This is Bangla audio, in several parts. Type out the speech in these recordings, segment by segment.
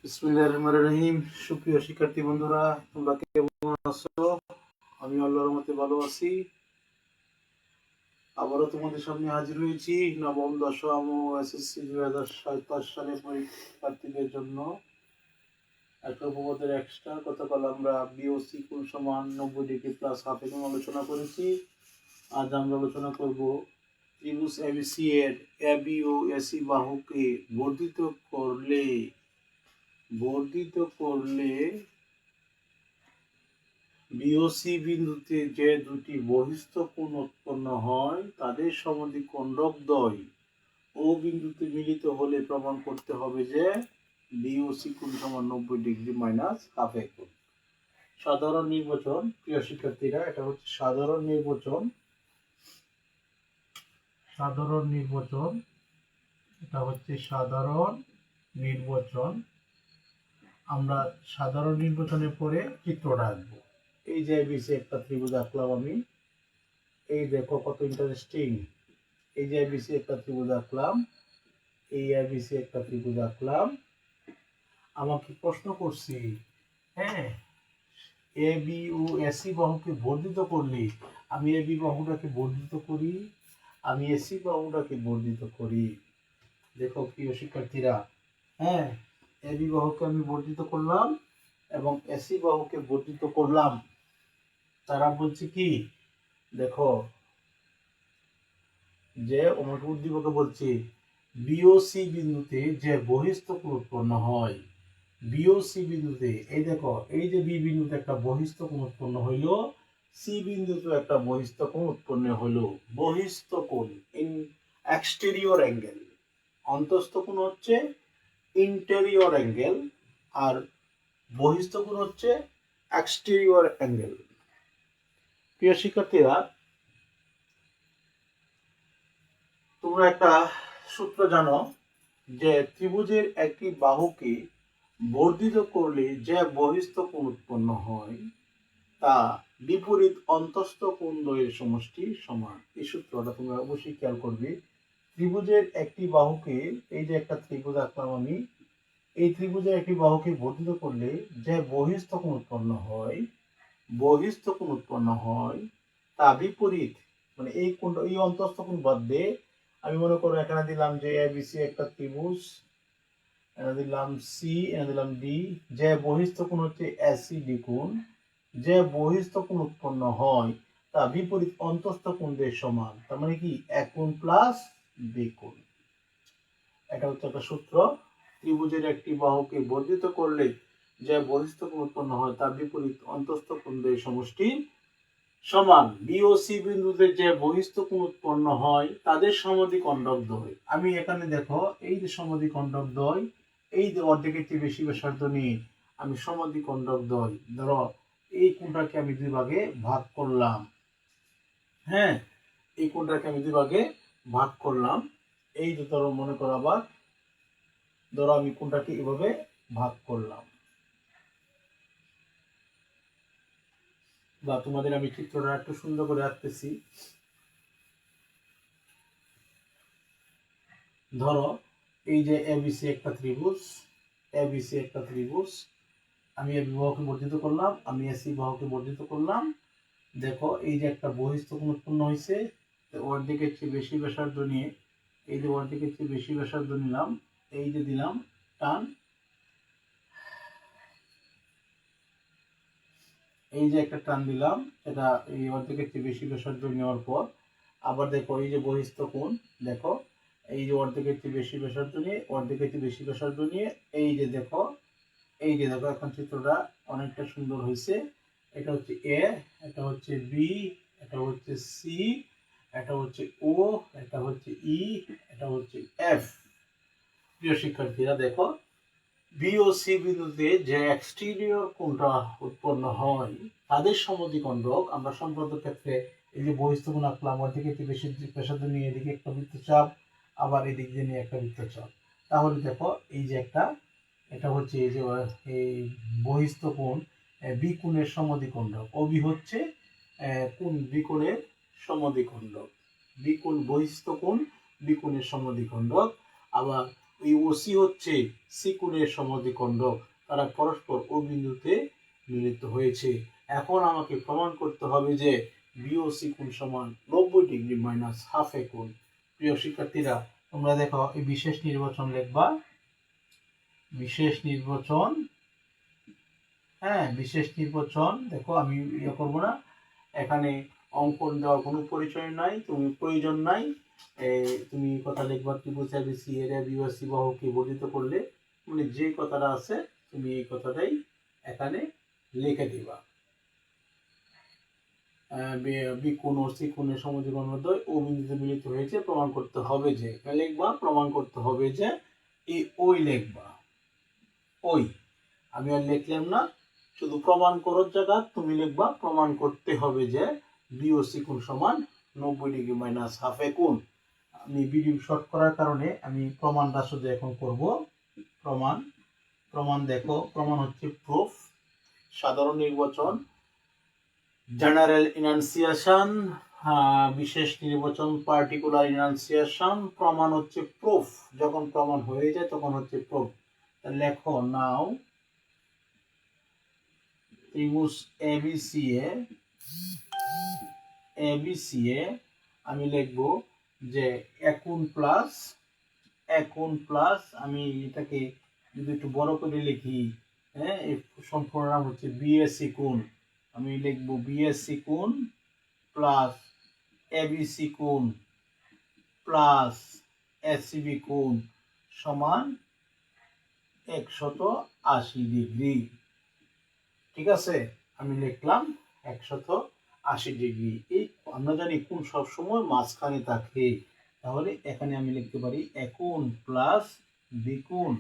বিসমিল্লাহির রহমানির রহিম। সুপ্রিয় শিক্ষার্থী বন্ধুরা, তোমরা কেমন আছো? আমি আল্লাহর রহমতে ভালো আছি। আবারও তোমাদের সামনে হাজির হয়েছি নবম, দশম ও এসএসসি 2027 সালের পরীক্ষার্থীদের জন্য একটা উপপাদ্যের এক্সট্রা। গতকাল আমরা বিওসি কোণ সমান 90 ডিগ্রি প্লাস হাফ একক আলোচনা করেছি। আজ আমরা আলোচনা করব ত্রিভুজ এবিসি এর এবি ও এসি বাহুকে বর্ধিত করলে বিওসি বিন্দুতে যে দুটি বহিস্থ কোণ উৎপন্ন হয় তাদের সমদ্বিখণ্ডকদ্বয় ও বিন্দুতে মিলিত হলে প্রমাণ করতে হবে যে বিওসি কোণ সমান 90 ডিগ্রি মাইনাস হাফ একক। সাধারণ নির্বাচন, প্রিয় শিক্ষার্থীরা, এটা হচ্ছে সাধারণ নির্বাচন। এটা হচ্ছে সাধারণ নির্বাচন। আমরা সাধারণ নির্বাচনের পরে চিত্রটা আঁকবো। এই যে এবিসি একটা ত্রিভুজ আঁকলাম আমি। এই দেখো কত ইন্টারেস্টিং। এই যে এবিসি একটা ত্রিভুজ আঁকলাম, এই এবিসি একটা ত্রিভুজ আঁকলাম। আমাকে প্রশ্ন করছি, হ্যাঁ, এ বি ও এসি বাহুকে বর্ধিত করলে আমি এ বি বাহুটাকে বর্ধিত করি, আমি এসি বাহুটাকে বর্ধিত করি। দেখো প্রিয় শিক্ষার্থীরা, হ্যাঁ, এ বি বাহুকে আমি বর্ধিত করলাম এবং এসি বাহুকে বর্ধিত করলাম। তারা বলছে কি, দেখো যে উদ্দীপকে বলছে বিওসি বিন্দুতে যে বহিস্থ কোণ উৎপন্ন হয়, বিওসি বিন্দুতে, এই দেখো এই যে বি বিন্দুতে একটা বহিস্থ কোণ উৎপন্ন হইলো, সি বিন্দুতে একটা বহিস্থ কোণ উৎপন্ন হইলো। বহিস্থ কোণ ইন এক্সটেরিয়র অ্যাঙ্গেল, অন্তস্থ কোণ হচ্ছে ইন্টেরিয়র অ্যাঙ্গেল আর বহিস্থ কোণ হচ্ছে এক্সটেরিয়র অ্যাঙ্গেল। প্রিয় শিক্ষার্থীরা, তোমরা একটা সূত্র জানো যে ত্রিভুজের একটি বাহুকে বর্ধিত করলে যে বহিস্থ কোণ উৎপন্ন হয় তা বিপরীত অন্তস্থ কোণ দ্বয়ের সমষ্টি সমান। এই সূত্রটা তোমরা অবশ্যই খেয়াল করবে। ত্রিভুজের একটি বাহুকে, এই যে একটা ত্রিভুজ আঁকলাম আমি, এই ত্রিভুজের একটি বাহুকে বর্ধিত করলে যে বহিস্থ কোণ উৎপন্ন হয় তা বিপরীত, মানে এই কোণটা, এই অন্তস্থ কোণ বাদ দিয়ে আমি মনে করো এখানে দিলাম যে এবিসি একটা ত্রিভুজ, এখানে দিলাম সি, এখানে দিলাম ডি, যে বহিস্থ কোণ হচ্ছে এসি ডি কোণ, যে বহিস্থ কোণ উৎপন্ন হয় তা বিপরীত অন্তস্থ কোণদের সমান। তার মানে কি, এ কোণ প্লাস বি কোণ। এটা হচ্ছে একটা সূত্র। ত্রিভুজের একটি বাহুকে বর্ধিত করলে যে বহিস্থ কোণ উৎপন্ন হয় তা বিপরীত অন্তস্থ কোণদের সমষ্টি সমান। বি ও সি বিন্দুতে যে বহিস্থ কোণ উৎপন্ন হয় তাদের সমদ্বিখণ্ডকদ্বয়। আমি এখানে দেখো এই যে সমদ্বিখণ্ডকদ্বয়, এই যে অর্ধেকের চেয়ে বেশি ব্যাসার্ধ নিয়ে আমি সমদ্বিখণ্ডকদ্বয়, ধরো এই কোণটাকে আমি দুই ভাগে ভাগ করলাম, হ্যাঁ, এই কোণটাকে আমি দুই ভাগে ভাগ করলাম। এই যে ধরো মনে করো, আবার ধরো আমি কোণটাকে এভাবে ভাগ করলাম, বা তোমাদের আমি চিত্রটা একটু সুন্দর করে আঁকতেছি। ধরো এই যে এবিসি একটা ত্রিভুজ, আমি এবি বাহুকে বর্ধিত করলাম, আমি এসি বাহুকে বর্ধিত করলাম। দেখো এই যে একটা বহিস্থ কোণ উৎপন্ন হয়েছে, অর্ধেকের চেয়ে বেশি ব্যাসার্ধ নিয়ে, এই যে অর্ধেকের চেয়ে বেশি ব্যাসার্ধ নিলাম, এই যে দিলাম টান, এই যে একটা টান দিলাম, এটা এই অর্ধেকের চেয়ে বেশি ব্যাসার্ধ নেওয়ার পর আবার দেখো এই যে বহিস্থ কোণ, দেখো এই যে অর্ধেকের চেয়ে বেশি ব্যাসার্ধ নিয়ে, এই যে দেখো, এখন চিত্রটা অনেকটা সুন্দর হয়েছে। এটা হচ্ছে এ, এটা হচ্ছে বি, এটা হচ্ছে সি, এটা হচ্ছে ও, এটা হচ্ছে ই, এটা হচ্ছে এফ। প্রিয় শিক্ষার্থীরা, দেখো বি ও সি বিন্দুতে যে এক্সটেরিয়র কোণটা উৎপন্ন হয় তাদের সমদ্বিখণ্ডক। আমরা সম্পর্ক ক্ষেত্রে এই যে বহিস্থ কোণ আঁকলাম, অর্ধেক একটু বেশি ব্যাসার্ধ নিয়ে এদিকে একটা বৃত্তচাপ, আবার এদিক দিয়ে নিয়ে একটা বৃত্তচাপ। তাহলে দেখো এই যে একটা, এটা হচ্ছে এই যে এই বহিস্থ কোণ বি কোণের সমদ্বিখণ্ডক। বি হচ্ছে কোণ বি কোণের সমদ্বিখণ্ডক, বি কোণ বহিস্থ কোণ বি কোণের সমদ্বিখণ্ডক। আবার ওই ওসি হচ্ছে সি কোণের সমদ্বিখণ্ডক, তারা পরস্পর ও বিন্দুতে মিলিত হয়েছে। এখন আমাকে প্রমাণ করতে হবে যে বিওসি কোণ সমান 90° মাইনাস হাফ এ কোণ। প্রিয় শিক্ষার্থীরা, তোমরা দেখো এই বিশেষ নির্বাচন লিখবা, বিশেষ নির্বাচন, হ্যাঁ বিশেষ নির্বাচন। দেখো আমি ইয়ে করবো না, এখানে অঙ্কন দেওয়ার কোনো পরিচয় নাই, তুমি প্রয়োজন নাই। তুমি কথা লিখবা ত্রিভুজ এবিসি এর বিওসি বাহুকে বর্ধিত করলে, মানে যে কথাটা আছে তুমি এই কথাটাই এখানে লিখে দিবা। বিকোণ ও সি কোণের সমদ্বিখণ্ডক ও বিন্দুতে মিলিত হয়েছে, প্রমাণ করতে হবে যে, লিখবা প্রমাণ করতে হবে যে, এই ওই লিখবা, ওই আমি আর লিখলাম না, শুধু প্রমাণ করার জায়গা তুমি লিখবা প্রমাণ করতে হবে যে বিওসি কোণ সমান 90° মাইনাস হাফ এ কোণ। আমি ভিডিও শর্ট করার কারণে আমি প্রমাণটা শুধু এখন করব। প্রমাণ, প্রমাণ দেখো, প্রমাণ হচ্ছে প্রুফ, সাধারণ নির্বাচন, জেনারেল ইনান্সিয়েশন, বিশেষ নির্বাচন, পার্টিকুলার ইনান্সিয়েশন। প্রমাণ হচ্ছে প্রুফ, যখন প্রমাণ হয়ে যায় তখন হচ্ছে প্রুফ। লেখো নাও ত্রিভুজ এবিসি এ আমি লিখব যে এখন প্লাস আমি এটাকে যদি একটু বড় করে লিখি, হ্যাঁ এই সম্পূর্ণ নাম হচ্ছে বিএসসি কোণ, আমি লিখব বিএসসি কোণ প্লাস এবিসি কোণ প্লাস এসিবি কোণ সমান 180°। ঠিক আছে, আমি লিখলাম 180°। এই আমরা জানি কোণ সবসময় মাঝখানে থাকে, তাহলে এখানে আমি লিখতে পারি এখন প্লাস বি কোণ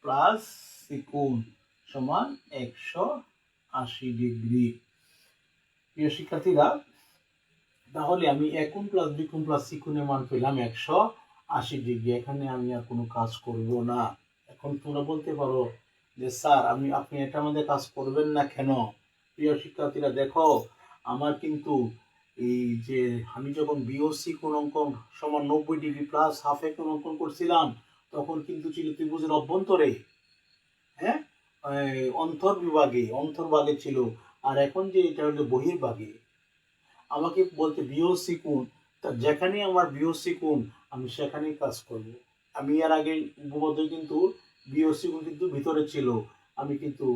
প্লাস সি কোণ সমান 180°। প্রিয় শিক্ষার্থীরা, তাহলে আমি এখন প্লাস বি কোণ প্লাস সি কোণের মান পেলাম 180°। এখানে আমি আর কোনো কাজ করব না। এখন তোমরা বলতে পারো যে স্যার আপনি এটার মধ্যে কাজ করবেন না কেন? প্রিয় শিক্ষার্থীরা দেখো, আমার কিন্তু এই যে আমি যখন বিওসি কোণ অঙ্কন সমান 90° প্লাস হাফ এ কোণ অঙ্কন করছিলাম, তখন কিন্তু ছিল ত্রিভুজের অভ্যন্তরে, হ্যাঁ অন্তর্ভাগে ছিল। আর এখন যে এটা হলো বহির্ভাগে, আমাকে বলতে বিওসি কোণ, তা যেখানে আমার বিওসি কোণ আমি সেখানেই কাজ করব। আমি এর আগে উপপাদ্য কিন্তু বিওসি কোণ কিন্তু ভিতরে ছিল, আমি কিন্তু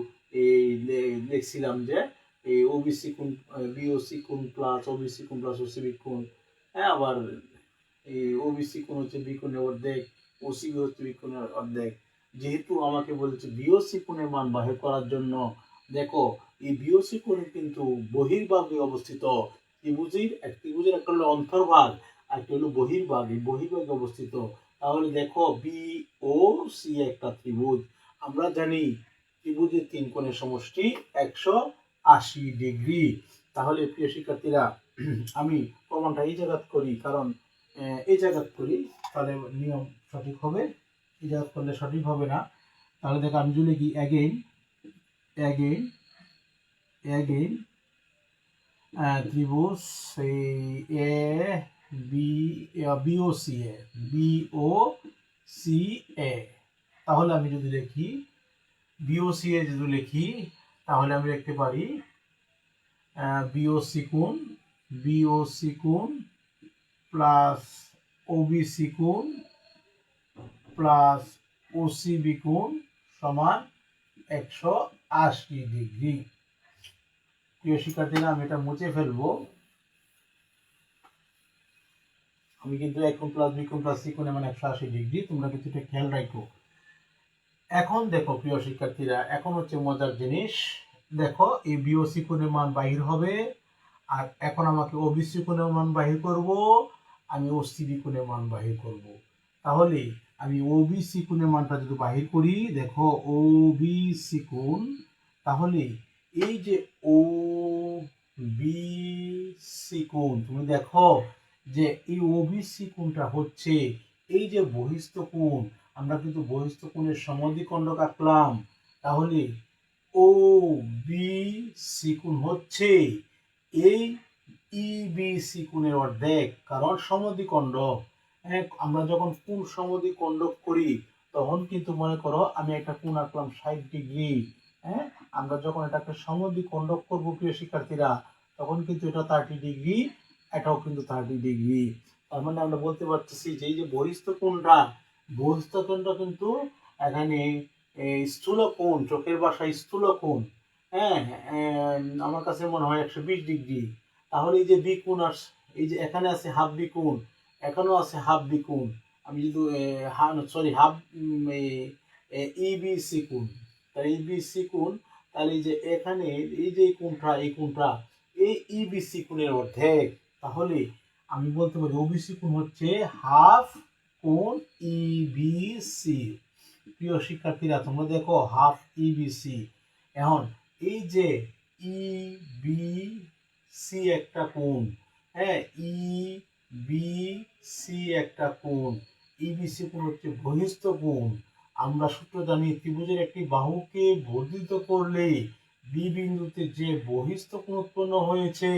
এই লিখছিলাম যে এই ওবিসি কোণ বিওসি কোণ প্লাস ওবিসি কোণ প্লাস ওসিবি কোণ, হ্যাঁ আবার এই ওবিসি কোণ হচ্ছে বি কোণের অর্ধেক, ওসিবি হচ্ছে বি কোণের অর্ধেক। যেহেতু আমাকে বলেছে বিওসি কোণের মান বাহির করার জন্য, দেখো এই বিওসি কোণ কিন্তু বহির্ভাগে অবস্থিত। ত্রিভুজের একটা হলো অন্তর্ভাগ আর একটা হলো বহির্ভাগ, এই বহির্ভাগে অবস্থিত। তাহলে দেখো বি ও সি একটা ত্রিভুজ, আমরা জানি ত্রিভুজের তিন কোণের সমষ্টি 180°। তাহলে প্রিয় শিক্ষার্থীরা, আমি প্রমাণটা এই জায়গা করি, কারণ এই জায়গা করি তাহলে নিয়ম সঠিক হবে, এই জায়গা করলে সঠিক হবে না। তাহলে দেখো আমি যদি লিখি এগেইন ত্রিভুজ এ বিওসি এ, তাহলে আমি যদি লিখি বিওসি এ যদি লিখি, তাহলে আমি লিখতে পারি বিওসি কোণ প্লাস ওবিসি কোণ প্লাস ওসিবি কোণ সমান 180°। প্রিয় শিক্ষার্থীরা, আমি এটা মুছে ফেলবো। আমি কিন্তু এখন প্লাস বি কোণ প্লাস সি কোণ মানে 180°, তোমরা কিন্তু এটা খেয়াল রাখো। এখন দেখো প্রিয় শিক্ষার্থীরা, এখন হচ্ছে মজার জিনিস, দেখো এই বিওসি কোণের মান বাহির হবে, আর এখন আমাকে ওবিসি কোণের মান বাহির করব, আমি ওসিবি কোণের মান বাহির করব। তাহলে আমি ওবিসি কোণের মানটা যদি বাহির করি, দেখো ওবিসি কোণ, তাহলে এই যে ওবিসি কোণ, তুমি দেখো যে এই ওবিসি কোণটা হচ্ছে এই যে বহিস্থ কোণ, আমরা কিন্তু বহিস্থ কোণের সমদ্বিখণ্ডক আঁকলাম, তাহলে ও বি সি কোণ হচ্ছে এই ইবিসি কোণের অর্ধেক, কারণ সমদ্বিখণ্ডক। আমরা যখন কোণ সমদ্বিখণ্ডক করি তখন কিন্তু মনে করো আমি একটা কোণ আঁকলাম 60 ডিগ্রি। হ্যাঁ, আমরা যখন এটাকে সমদ্বিখণ্ডক করবো প্রিয় শিক্ষার্থীরা, তখন কিন্তু এটা 30 ডিগ্রি, এটাও কিন্তু 30 ডিগ্রি। তার মানে আমরা বলতে পারতেছি যে এই যে বহিস্থ কোণটা, বহিস্থ কোণটা কিন্তু এখানে স্থূল কোণ, চোখের ভাষায় স্থূল কোণ। হ্যাঁ, আমার কাছে মনে হয় 120 ডিগ্রি। তাহলে এই যে বিকোণ আর এই যে এখানে আছে হাফ বিকোণ, এখানেও আছে হাফ বিকোণ। আমি যদি সরি হাফ ইবিসি কোণ, তাহলে ইবিসি কোণ, তাহলে এই যে এখানে এই যে কোণটা, এই কোণটা এই ইবিসি কোণের অর্ধেক। তাহলে আমি বলতে পারি ওবিসি কোণ হচ্ছে হাফ কোণ ইবিসি। প্রিয় শিক্ষার্থীরা তোমরা দেখো হাফ ইবিসি। এখন এই যে ইবিসি একটা কোণ, হ্যাঁ, ইবিসি একটা কোণ, ইবিসি কোণ হচ্ছে বহিস্থ কোণ। আমরা সূত্র জানি ত্রিভুজের একটি বাহুকে বর্ধিত করলে বি বিন্দুতে যে বহিস্থ কোণ উৎপন্ন হয়েছে,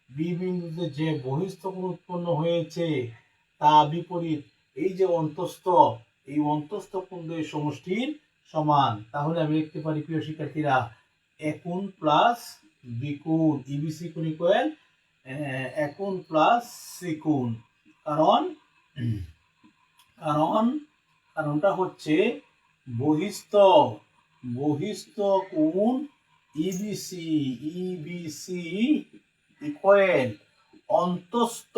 বি বিন্দুতে যে বহিস্থ কোণ উৎপন্ন হয়েছে তা বিপরীত এই যে অন্তস্থ, এই অন্তস্থ কোণের সমষ্টির সমান। তাহলে আমি লিখতে পারি প্রিয় শিক্ষার্থীরা এ কোণ প্লাস বি কোণ, ইবিসি কোণ ইকুয়াল এ কোণ প্লাস সি কোণ। কারণ কারণ কারণটা হচ্ছে বহিস্থ, বহিস্থ কোণ ইবিসি, ইবিসি ইকুয়াল অন্তস্থ,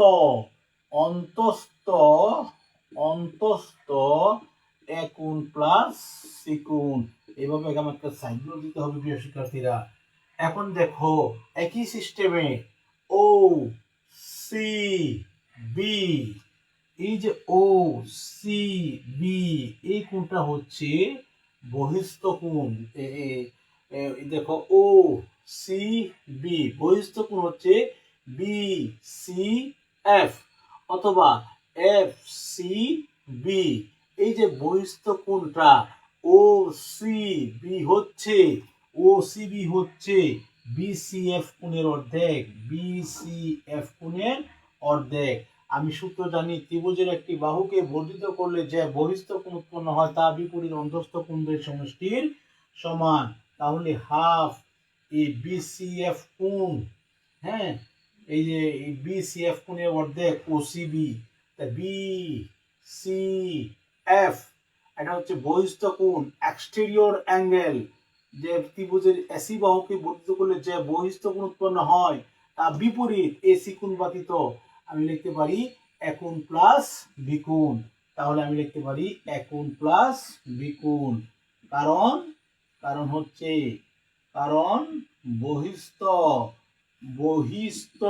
অন্তস্থ, অন্তস্থ এ কোণ প্লাস সি কোণ। এভাবে আমাকে সাইড নোট দিতে হবে প্রিয় শিক্ষার্থীরা। এখন দেখো একই সিস্টেমে ও সি বি, এই যে ও সি বি এই কোণটা হচ্ছে বহিস্থ কোণ। দেখো ও সি বি বহিস্থ কোণ হচ্ছে বি সি এফ অথবা এফ সি বি। এই যে বহিস্থ কোণটা ও সি বি হচ্ছে, ও সি বি হচ্ছে বিসিএফ কোণের অর্ধেক, বিসিএফ কোণের অর্ধেক। আমি সূত্র জানি ত্রিভুজের একটি বাহুকে বর্ধিত করলে যে বহিস্থ কোণ উৎপন্ন হয় তা বিপরীত অন্তস্থ কোণের সমষ্টির সমান। তাহলে হাফ এই বিসিএফ কোণ, হ্যাঁ, এই যে বিসিএফ কোণের অর্ধেক ওসিবি, বি সি এফ এটা হচ্ছে বহিস্থ কোণ, এক্সটেরিয়র অ্যাঙ্গেল। যে ত্রিভুজের এসি বাহুকে বর্ধিত করলে যে বহিস্থ কোণ উৎপন্ন হয় তা বিপরীত এসি কোণ ব্যতীত আমি লিখতে পারি এ কোণ প্লাস বি কোণ। তাহলে আমি লিখতে পারি এ কোণ প্লাস বি কোণ। কারণ কারণ হচ্ছে কারণ বহিস্থ, বহিস্থ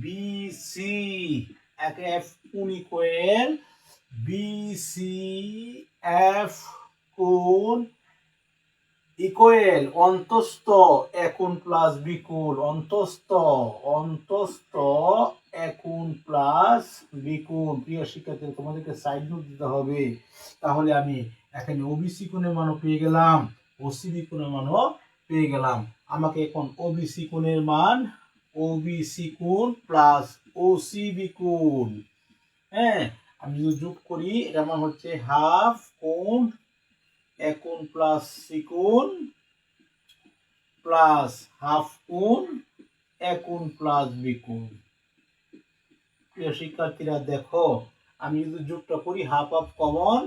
বিসি এফ কোণ ইকুয়াল বিসি এফ কোণ ইকুয়াল অন্তস্থ এ কোণ প্লাস বি কোণ, অন্তস্থ, অন্তস্থ এ কোণ প্লাস বি কোণ। প্রিয় শিক্ষার্থী তোমাদেরকে সাইড নোট দিতে হবে। তাহলে আমি এখানে ওবিসি কোণের মানও পেয়ে গেলাম, ওসিবি কোণের মানও পেয়ে গেলাম। আমাকে এখন ওবিসি কোণের মান, ওবিসি কোণ প্লাস ওসিবি কোণ, হ্যাঁ, আমি যদি যোগ করি এটার মান হচ্ছে হাফ কোণ এ কোণ প্লাস সি কোণ প্লাস হাফ কোণ এ কোণ প্লাস বি কোণ। প্রিয় শিক্ষার্থীরা দেখো আমি যদি যোগটা করি হাফ হাফ কমন,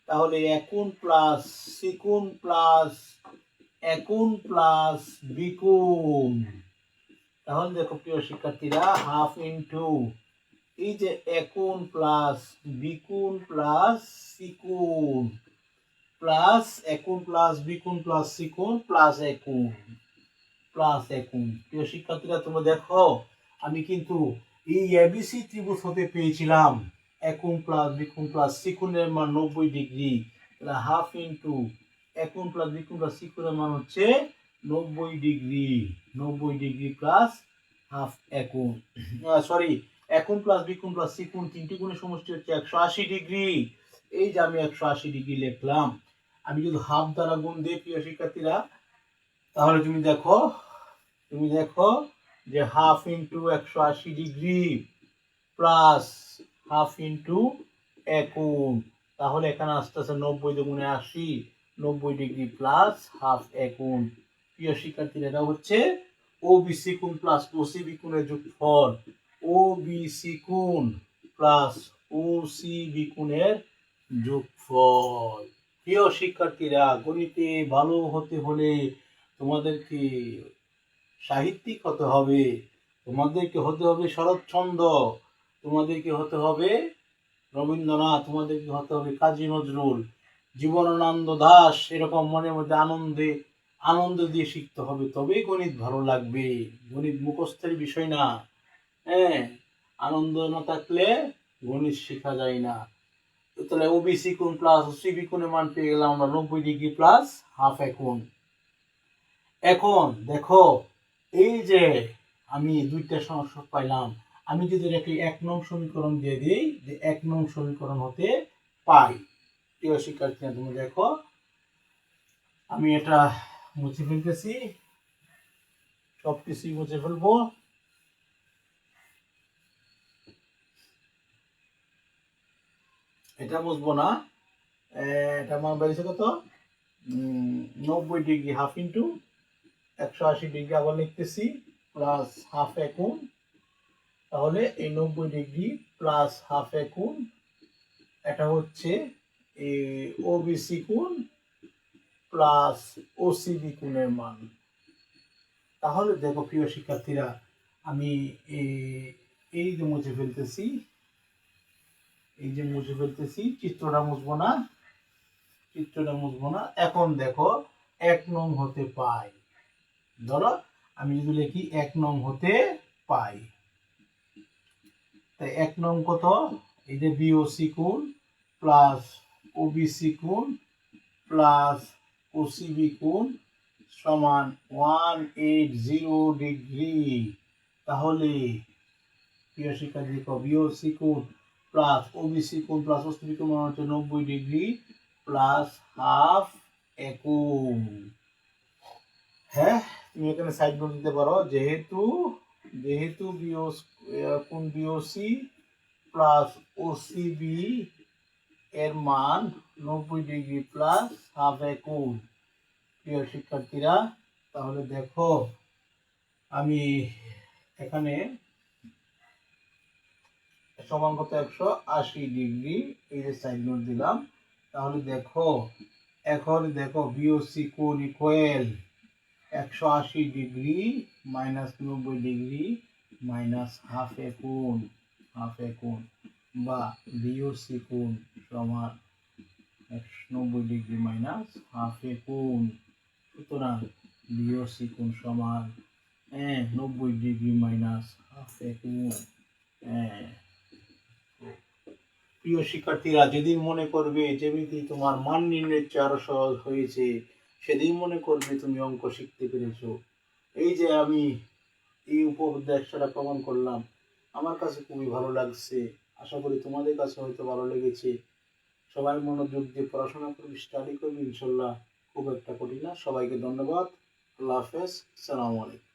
তাহলে এ কোণ প্লাস সি কোণ প্লাস এ কোণ প্লাস বি কোণ। তাহলে দেখো প্রিয় শিক্ষার্থীরা হাফ ইন্টু এই যে এ কোণ প্লাস বি কোণ প্লাস সি কোণ প্লাস এ কোণ প্লাস বি কোণ প্লাস সি কোণ প্লাস এ কোণ, প্লাস এ কোণ। প্রিয় শিক্ষার্থীরা তোমরা দেখো আমি কিন্তু এই এবিসি ত্রিভুজ হতে পেয়েছিলাম এ কোণ প্লাস বি কোণ প্লাস সি কোণের মান 90 ডিগ্রি। তাহলে হাফ ইন্টু এ কোণ প্লাস বি কোণ প্লাস সি কোণের মান হচ্ছে 90 degree, 90 degree plus half A কোণ, সরি এ কোণ প্লাস বি কোণ প্লাস সি কোণ তিনটি কোণের সমষ্টি হচ্ছে 180 ডিগ্রি। এই যে আমি 180 ডিগ্রি লিখলাম। আমি যদি হাফ দ্বারা গুণ দিই প্রিয় শিক্ষার্থীরা, তাহলে তুমি দেখো যে half into 180 degree plus half into A কোণ, তাহলে এখানে আসতেছে 90 দুগুণে 80, 90 ডিগ্রি প্লাস হাফ এ কোণ। প্রিয় শিক্ষার্থীরা, এটা হচ্ছে ওবিসি কোণ প্লাস ওসিবি কোণের যোগফল। ওবিসি কোণ প্লাস ওসিবি কোণের যোগফল। প্রিয় শিক্ষার্থীরা, গণিতে ভালো হতে হলে তোমাদেরকে সাহিত্যিক হতে হবে, তোমাদেরকে হতে হবে শরৎচন্দ্র, তোমাদেরকে হতে হবে রবীন্দ্রনাথ, তোমাদেরকে হতে হবে কাজী নজরুল, জীবনানন্দ দাশ, এরকম মনের মধ্যে আনন্দ দিয়ে শিখতে হবে, তবেই গণিত ভালো লাগবে। গণিত মুখস্থের বিষয় না। হ্যাঁ, আনন্দ না থাকলে গণিত শেখা যায় না। তাহলে ওবিসি কোণ প্লাস ওসিবি কোণের মান পেয়ে গেলাম আমরা 90 ডিগ্রি প্লাস হাফ এ কোণ। এখন দেখো, এই যে আমি দুইটা সমস্যা পাইলাম, আমি যদি এটাকে 1 নং সমীকরণ দিয়ে দিই, যে 1 নং সমীকরণ হতে পাই। প্রিয় শিক্ষার্থীরা, তুমি দেখো, আমি এটা মুছে ফেলতেছি, সবকিছুই মুছে ফেলবো। এটা মুছবো না, এটা আমার বেরিয়েছে কত, 90 ডিগ্রি হাফ ইন্টু 180 ডিগ্রি আবার লিখতেছি প্লাস হাফ এ কোণ। তাহলে এই 90 ডিগ্রি প্লাস হাফ এ কোণ, এটা হচ্ছে ওবিসি কোণ প্লাস ওসিবি কোণের মান। তাহলে দেখো প্রিয় শিক্ষার্থীরা, আমি এই যে মুছে ফেলতেছি, চিত্রটা মুছবো না, এখন দেখো 1 নং হতে পাই। ধরো আমি যদি লিখি 1 নং হতে পাই, তাই 1 নং কত, এই যে বিওসি কোণ প্লাস ওবিসি কোণ প্লাস ওসিবি কোণ সমান 180 ডিগ্রি। তাহলে প্রিয় শিক্ষার্থী, বিওসি কোণ প্লাস ওবিসি কোণ প্লাস ওসিবি কোণ হচ্ছে 90 ডিগ্রি প্লাস হাফ এ কোণ। হ্যাঁ, তুমি এখানে সাইড নোট দিতে পারো, যেহেতু কোণ বিওসি প্লাস ওসিবি এর মান 90 ডিগ্রি প্লাস হাফ এ কোণ। প্রিয় শিক্ষার্থীরা, তাহলে দেখো, আমি এখানে সমান কত, 180 ডিগ্রি, এই যে সাইড নোট দিলাম। তাহলে দেখো, এখন দেখো বিওসি কোণ equal 180 degree minus 90 degree minus half A কোণ, বা বিওসি কোণ সমান 90 ডিগ্রি মাইনাস হাফ এ কোণ। সুতরাং বিওসি কোণ সমান 90 ডিগ্রি মাইনাস হাফ এ কোণ। প্রিয় শিক্ষার্থীরা, যেদিন মনে করবে যেমনি তোমার মান নির্ণয়ের চেয়ে আরো সহজ হয়েছে, সেদিন মনে করবে তুমি অঙ্ক শিখতে পেরেছো। এই যে আমি এই উপদেশটা প্রমাণ করলাম, আমার কাছে খুবই ভালো লাগছে, আশা করি তোমাদের কাছে হয়তো ভালো লেগেছে। সবাই মনোযোগ দিয়ে পড়াশোনা করবে, স্টাডি করবে, ইনশাল্লাহ খুব একটা কঠিন না। সবাইকে ধন্যবাদ, আল্লাহ হাফেজ, আসসালামু আলাইকুম।